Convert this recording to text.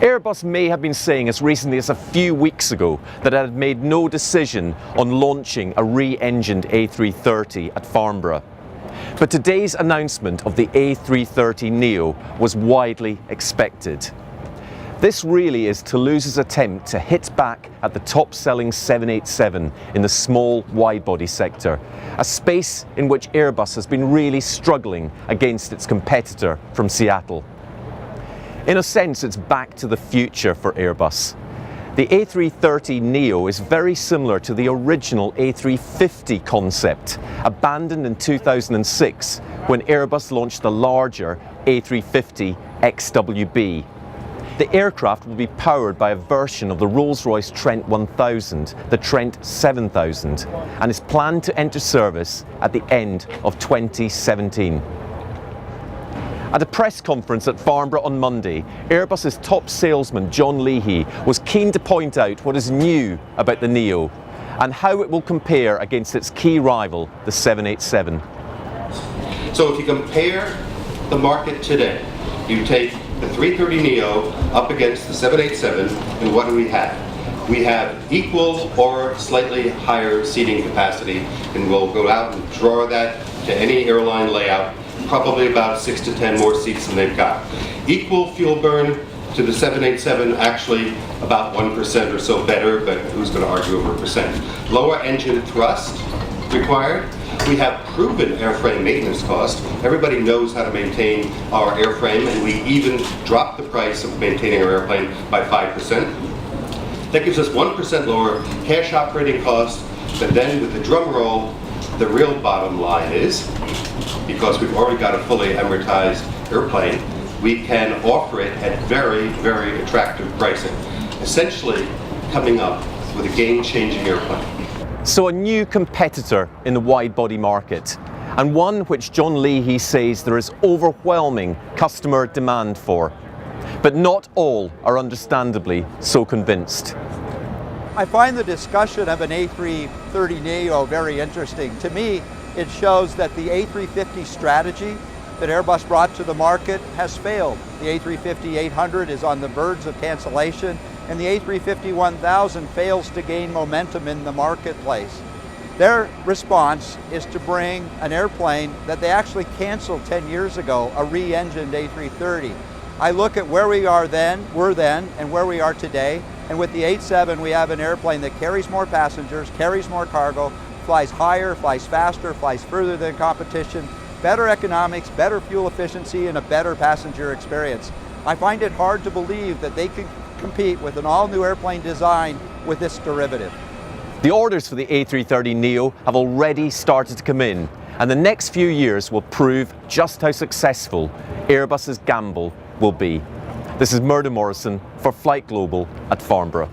Airbus may have been saying as recently as a few weeks ago that it had made no decision on launching a re-engined A330 at Farnborough. But today's announcement of the A330neo was widely expected. This really is Toulouse's attempt to hit back at the top-selling 787 in the small wide-body sector, a space in which Airbus has been really struggling against its competitor from Seattle. In a sense, it's back to the future for Airbus. The A330neo is very similar to the original A350 concept, abandoned in 2006 when Airbus launched the larger A350 XWB. The aircraft will be powered by a version of the Rolls-Royce Trent 1000, the Trent 7000, and is planned to enter service at the end of 2017. At a press conference at Farnborough on Monday, Airbus's top salesman John Leahy was keen to point out what is new about the Neo and how it will compare against its key rival, the 787. So if you compare the market today, you take the A330neo up against the 787, and what do we have? We have equal or slightly higher seating capacity, and we'll go out and draw that to any airline layout, probably about 6 to 10 more seats than they've got. Equal fuel burn to the 787, actually about 1% or so better, but who's going to argue over a percent? Lower engine thrust required. We have proven airframe maintenance cost. Everybody knows how to maintain our airframe, and we even dropped the price of maintaining our airplane by 5%. That gives us 1% lower cash operating cost, but then with the drum roll, the real bottom line is, because we've already got a fully amortized airplane, we can offer it at very, very attractive pricing, essentially coming up with a game-changing airplane. So a new competitor in the wide-body market, and one which John Leahy says there is overwhelming customer demand for. But not all are understandably so convinced. I find the discussion of an A330neo very interesting. To me, it shows that the A350 strategy that Airbus brought to the market has failed. The A350-800 is on the verge of cancellation, and the A350-1000 fails to gain momentum in the marketplace. Their response is to bring an airplane that they actually canceled 10 years ago, a re-engined A330. I look at where we were then, and where we are today, and with the 87 we have an airplane that carries more passengers, carries more cargo, flies higher, flies faster, flies further than competition, better economics, better fuel efficiency, and a better passenger experience. I find it hard to believe that they can compete with an all-new airplane design with this derivative. The orders for the A330neo have already started to come in, and the next few years will prove just how successful Airbus's gamble will be. This is Murdo Morrison for Flight Global at Farnborough.